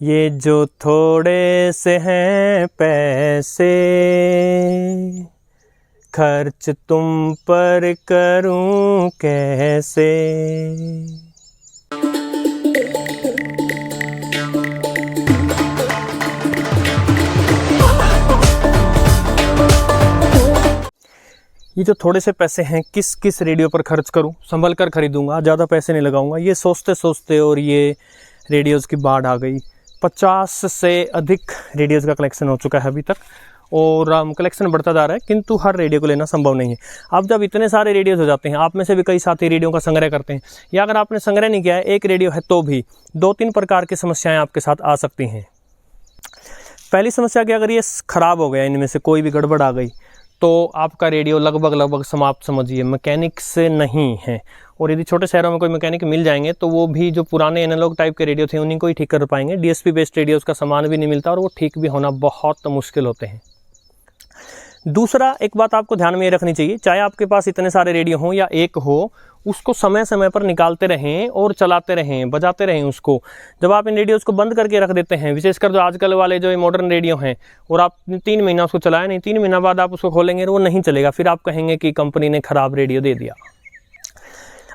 ये जो थोड़े से हैं पैसे, खर्च तुम पर करूं कैसे। ये जो थोड़े से पैसे हैं किस किस रेडियो पर खर्च करूं, संभल कर खरीदूंगा, ज़्यादा पैसे नहीं लगाऊंगा। ये सोचते सोचते और ये रेडियोज़ की बाढ़ आ गई। 50 से अधिक रेडियोज़ का कलेक्शन हो चुका है अभी तक, और कलेक्शन बढ़ता जा रहा है, किंतु हर रेडियो को लेना संभव नहीं है। अब जब इतने सारे रेडियोज़ हो जाते हैं, आप में से भी कई साथी रेडियो का संग्रह करते हैं, या अगर आपने संग्रह नहीं किया है, एक रेडियो है तो भी 2-3 प्रकार की समस्याएँ आपके साथ आ सकती हैं। पहली समस्या कि अगर ये ख़राब हो गया, इनमें से कोई भी गड़बड़ आ गई, तो आपका रेडियो लगभग समाप्त समझिए, मैकेनिक से नहीं है। और यदि छोटे शहरों में कोई मैकेनिक मिल जाएंगे तो वो भी जो पुराने एनालॉग टाइप के रेडियो थे उन्हीं को ही ठीक कर पाएंगे। डीएसपी बेस्ड रेडियोज़ का सामान भी नहीं मिलता और वो ठीक भी होना बहुत मुश्किल होते हैं। दूसरा, एक बात आपको ध्यान में ये रखनी चाहिए, चाहे आपके पास इतने सारे रेडियो हों या एक हो, उसको समय समय पर निकालते रहें और चलाते रहें, बजाते रहें उसको। जब आप इन रेडियोज़ को बंद करके रख देते हैं, विशेषकर जो आजकल वाले जो मॉडर्न रेडियो हैं, और आप 3 महीना उसको चलाया नहीं, 3 महीना बाद आप उसको खोलेंगे और वो नहीं चलेगा, फिर आप कहेंगे कि कंपनी ने ख़राब रेडियो दे दिया।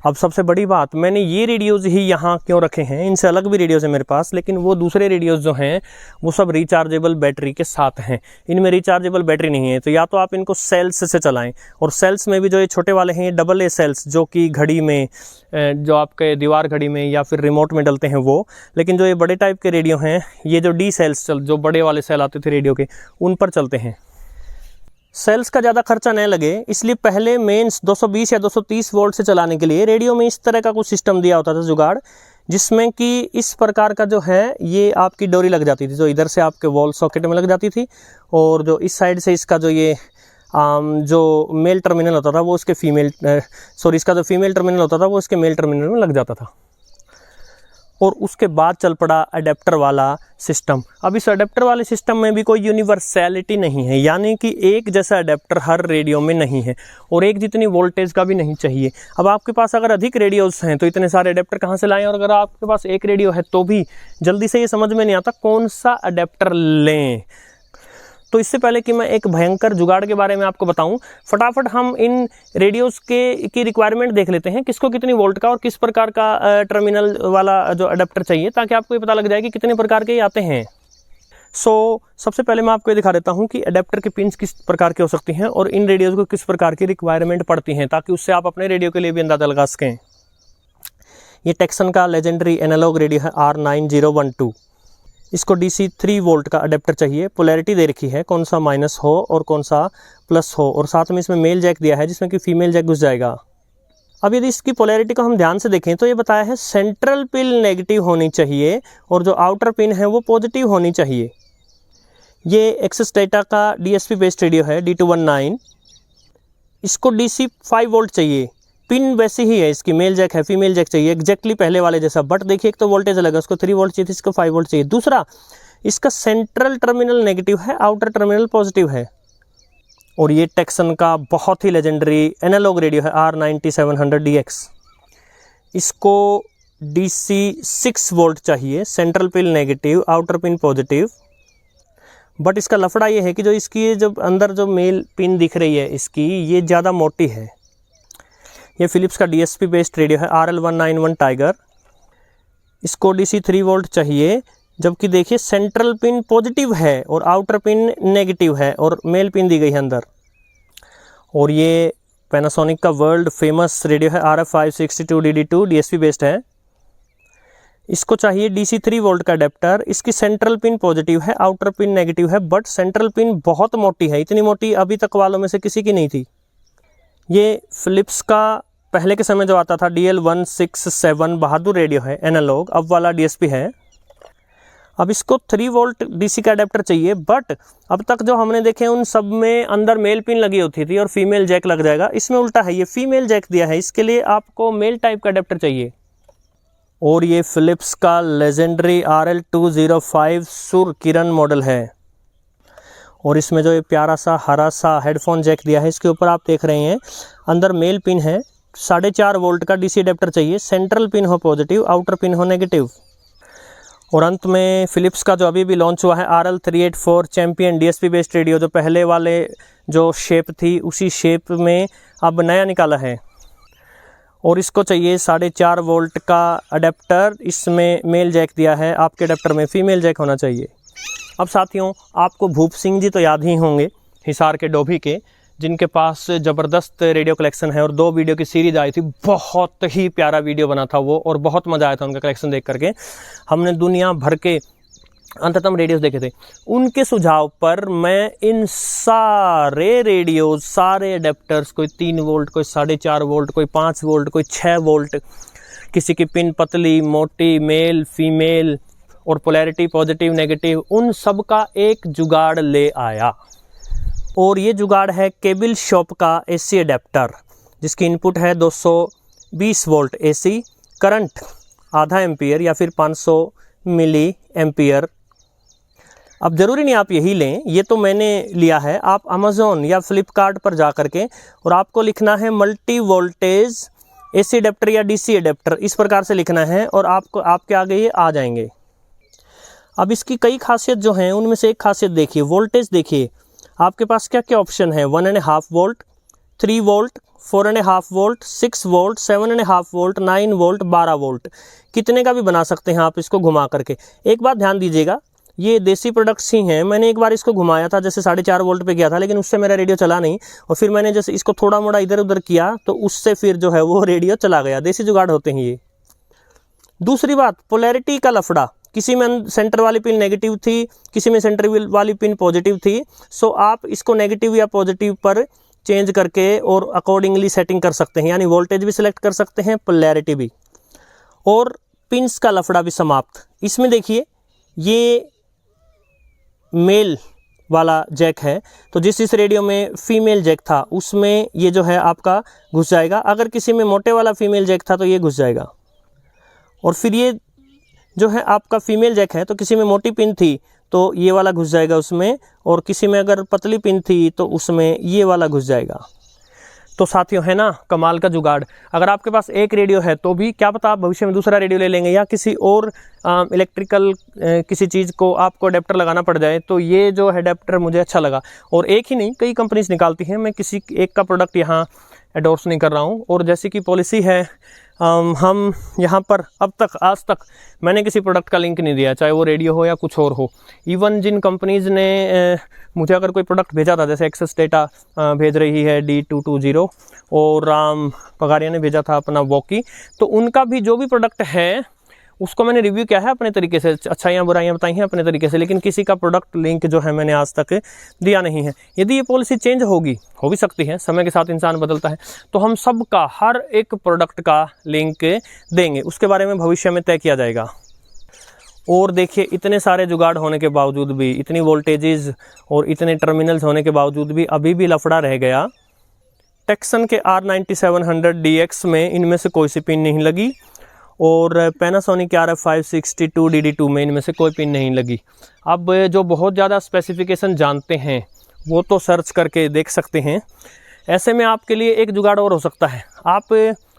अब सबसे बड़ी बात, मैंने ये रेडियोज़ ही यहाँ क्यों रखे हैं, इनसे अलग भी रेडियोज़ हैं मेरे पास, लेकिन वो दूसरे रेडियोज़ जो हैं वो सब रिचार्जेबल बैटरी के साथ हैं। इनमें रिचार्जेबल बैटरी नहीं है, तो या तो आप इनको सेल्स से चलाएं, और सेल्स में भी जो ये छोटे वाले हैं, ये AA सेल्स, जो कि घड़ी में, जो आपके दीवार घड़ी में या फिर रिमोट में डलते हैं वो। लेकिन जो ये बड़े टाइप के रेडियो हैं, ये जो D सेल्स, जो बड़े वाले सेल आते थे रेडियो के, उन पर चलते हैं। सेल्स का ज़्यादा खर्चा नहीं लगे, इसलिए पहले मेंस 220 या 230 वोल्ट से चलाने के लिए रेडियो में इस तरह का कुछ सिस्टम दिया होता था जुगाड़, जिसमें कि इस प्रकार का जो है ये आपकी डोरी लग जाती थी, जो इधर से आपके वॉल सॉकेट में लग जाती थी, और जो इस साइड से इसका जो ये जो मेल टर्मिनल होता था वो इसका जो फीमेल टर्मिनल होता था वो इसके मेल टर्मिनल में लग जाता था। और उसके बाद चल पड़ा अडेप्टर वाला सिस्टम। अब इस अडेप्टर वाले सिस्टम में भी कोई यूनिवर्सैलिटी नहीं है, यानी कि एक जैसा अडेप्टर हर रेडियो में नहीं है, और एक जितनी वोल्टेज का भी नहीं चाहिए। अब आपके पास अगर अधिक रेडियोस हैं तो इतने सारे अडेप्टर कहाँ से लाएं, और अगर आपके पास एक रेडियो है तो भी जल्दी से ये समझ में नहीं आता कौन सा अडेप्टर लें। तो इससे पहले कि मैं एक भयंकर जुगाड़ के बारे में आपको बताऊं, फटाफट हम इन रेडियोज़ की रिक्वायरमेंट देख लेते हैं, किसको कितनी वोल्ट का और किस प्रकार का टर्मिनल वाला जो अडेप्टर चाहिए, ताकि आपको ये पता लग जाए कि कितने प्रकार के आते हैं। सबसे पहले मैं आपको ये दिखा देता हूं कि अडेप्टर के पिन्स किस प्रकार के हो सकती हैं और इन रेडियोज़ को किस प्रकार की रिक्वायरमेंट पड़ती हैं, ताकि उससे आप अपने रेडियो के लिए भी अंदाज़ा लगा सकें। ये टेक्सन का लेजेंडरी एनालॉग रेडियो है R9012। इसको DC 3 वोल्ट का अडेप्टर चाहिए। पोलैरिटी दे रखी है, कौन सा माइनस हो और कौन सा प्लस हो, और साथ में इसमें मेल जैक दिया है जिसमें कि फीमेल जैक घुस जाएगा। अब यदि इसकी पोलैरिटी को हम ध्यान से देखें तो ये बताया है सेंट्रल पिन नेगेटिव होनी चाहिए और जो आउटर पिन है वो पॉजिटिव होनी चाहिए। ये एक्सेस डेटा का DSP बेस्ड रेडियो है D219। इसको DC 5 वोल्ट चाहिए। पिन वैसी ही है, इसकी मेल जैक है, फीमेल जैक चाहिए, एग्जैक्टली पहले वाले जैसा, बट देखिए एक तो वोल्टेज अलग है, उसको 3 वोल्ट चाहिए थी, इसको 5 वोल्ट चाहिए। दूसरा, इसका सेंट्रल टर्मिनल नेगेटिव है, आउटर टर्मिनल पॉजिटिव है। और ये टेक्सन का बहुत ही लेजेंडरी एनालॉग रेडियो है R9700DX। इसको DC 6 वोल्ट चाहिए, central pin negative, outer pin positive. But इसका लफड़ा ये है कि जो इसकी जो अंदर जो मेल पिन दिख रही है इसकी, ये ज़्यादा मोटी है। ये फिलिप्स का DSP बेस्ड रेडियो है RL191 टाइगर। इसको DC 3 वोल्ट चाहिए, जबकि देखिए सेंट्रल पिन पॉजिटिव है और आउटर पिन नेगेटिव है और मेल पिन दी गई है अंदर। और ये पैनासोनिक का वर्ल्ड फेमस रेडियो है RF562DD2, DSP बेस्ड है। इसको चाहिए DC 3 वोल्ट का अडेप्टर। इसकी सेंट्रल पिन पॉजिटिव है, आउटर पिन नेगेटिव है, बट सेंट्रल पिन बहुत मोटी है, इतनी मोटी अभी तक वालों में से किसी की नहीं थी। ये फिलिप्स का पहले के समय जो आता था DL167 बहादुर रेडियो है एनालॉग, अब वाला DSP है। अब इसको 3 वोल्ट DC का अडेप्टर चाहिए, बट अब तक जो हमने देखे उन सब में अंदर मेल पिन लगी होती थी और फीमेल जैक लग जाएगा। इसमें उल्टा है, ये फीमेल जैक दिया है, इसके लिए आपको मेल टाइप का अडेप्टर चाहिए। और ये फिलिप्स का लेजेंडरी RL205 सुर किरण मॉडल है, और इसमें जो ये प्यारा सा हरा सा हेडफोन जैक दिया है, इसके ऊपर आप देख रहे हैं अंदर मेल पिन है। 4.5 वोल्ट का DC अडेप्टर चाहिए, सेंट्रल पिन हो पॉजिटिव, आउटर पिन हो नेगेटिव। और अंत में फिलिप्स का जो अभी भी लॉन्च हुआ है RL384 champion DSP based radio, जो पहले वाले जो शेप थी उसी शेप में अब नया निकाला है। और इसको चाहिए 4.5 वोल्ट का अडेप्टर, इसमें मेल जैक दिया है, आपके अडेप्टर में फीमेल जैक होना चाहिए। अब साथियों, आपको भूप सिंह जी तो याद ही होंगे, हिसार के डोभी के, जिनके पास ज़बरदस्त रेडियो कलेक्शन है और 2 वीडियो की सीरीज़ आई थी। बहुत ही प्यारा वीडियो बना था वो और बहुत मज़ा आया था उनका कलेक्शन देख करके। हमने दुनिया भर के अंततम रेडियोज़ देखे थे। उनके सुझाव पर मैं इन सारे रेडियोज़, सारे अडेप्टर्स, कोई 3 वोल्ट, कोई 4.5 वोल्ट, कोई 5 वोल्ट, कोई 6 वोल्ट, किसी की पिन पतली मोटी, मेल फीमेल और पोलैरिटी पॉजिटिव नेगेटिव, उन सब का एक जुगाड़ ले आया। और ये जुगाड़ है केबल शॉप का AC अडेप्टर, जिसकी इनपुट है 220 वोल्ट AC, करंट आधा एम्पियर या फिर 500 मिली एम्पियर। अब ज़रूरी नहीं आप यही लें, ये तो मैंने लिया है। आप अमेज़ॉन या फ्लिपकार्ट पर जा करके और आपको लिखना है मल्टी वोल्टेज AC अडेप्टर या DC अडेप्टर, इस प्रकार से लिखना है और आपको आपके आगे ये आ जाएंगे। अब इसकी कई खासियत जो हैं उनमें से एक खासियत देखिए, वोल्टेज देखिए आपके पास क्या क्या ऑप्शन है। 1.5 volt, 3 volt, 4.5 volt, 6 volt, 7.5 volt, 9 volt, 12 volt, कितने का भी बना सकते हैं आप इसको घुमा करके। एक बात ध्यान दीजिएगा, ये देसी प्रोडक्ट्स ही हैं। मैंने एक बार इसको घुमाया था, जैसे 4.5 वोल्ट पे गया था, लेकिन उससे मेरा रेडियो चला नहीं। और फिर मैंने जैसे इसको थोड़ा मोड़ा इधर उधर किया तो उससे फिर जो है वो रेडियो चला गया। देसी जुगाड़ होते हैं ये। दूसरी बात, पोलैरिटी का लफड़ा, किसी में सेंटर वाली पिन नेगेटिव थी, किसी में सेंटर वाली पिन पॉजिटिव थी। सो आप इसको नेगेटिव या पॉजिटिव पर चेंज करके और अकॉर्डिंगली सेटिंग कर सकते हैं, यानी वोल्टेज भी सिलेक्ट कर सकते हैं, पोलैरिटी भी। और पिन्स का लफड़ा भी समाप्त। इसमें देखिए ये मेल वाला जैक है, तो जिस रेडियो में फीमेल जैक था उसमें ये जो है आपका घुस जाएगा। अगर किसी में मोटे वाला फीमेल जैक था तो ये घुस जाएगा। और फिर ये जो है आपका फीमेल जैक है, तो किसी में मोटी पिन थी तो ये वाला घुस जाएगा उसमें, और किसी में अगर पतली पिन थी तो उसमें ये वाला घुस जाएगा। तो साथियों, है ना कमाल का जुगाड़। अगर आपके पास एक रेडियो है तो भी क्या पता आप भविष्य में दूसरा रेडियो ले लेंगे, या किसी और इलेक्ट्रिकल किसी चीज़ को आपको अडेप्टर लगाना पड़ जाए, तो ये जो अडेप्टर मुझे अच्छा लगा। और एक ही नहीं, कई कंपनीज निकालती हैं, मैं किसी एक का प्रोडक्ट यहाँ एंडोर्स नहीं कर रहा हूँ। और जैसे कि पॉलिसी है, हम यहाँ पर अब तक आज तक मैंने किसी प्रोडक्ट का लिंक नहीं दिया, चाहे वो रेडियो हो या कुछ और हो। इवन जिन कंपनीज़ ने मुझे अगर कोई प्रोडक्ट भेजा था, जैसे एक्सेस डेटा भेज रही है D220, और राम पगारिया ने भेजा था अपना वॉकी, तो उनका भी जो भी प्रोडक्ट है उसको मैंने रिव्यू किया है अपने तरीके से, अच्छाइयाँ बुराइयाँ बताई हैं अपने तरीके से, लेकिन किसी का प्रोडक्ट लिंक जो है मैंने आज तक दिया नहीं है। यदि ये पॉलिसी चेंज होगी, हो भी सकती है, समय के साथ इंसान बदलता है, तो हम सब का हर एक प्रोडक्ट का लिंक देंगे, उसके बारे में भविष्य में तय किया जाएगा। और देखिए, इतने सारे जुगाड़ होने के बावजूद भी, इतनी वोल्टेजेस और इतने टर्मिनल्स होने के बावजूद भी अभी भी लफड़ा रह गया। टेक्सन के R9700DX में इनमें से कोई सी पिन नहीं लगी, और पैनासोनिक RF562 DD2 में इनमें से कोई पिन नहीं लगी। अब जो बहुत ज़्यादा स्पेसिफिकेशन जानते हैं वो तो सर्च करके देख सकते हैं। ऐसे में आपके लिए एक जुगाड़ और हो सकता है, आप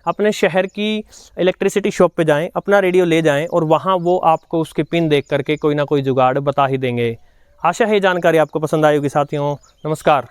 अपने शहर की इलेक्ट्रिसिटी शॉप पे जाएं, अपना रेडियो ले जाएं, और वहाँ वो आपको उसकी पिन देख करके कोई ना कोई जुगाड़ बता ही देंगे। आशा है ये जानकारी आपको पसंद आई होगी साथियों। नमस्कार।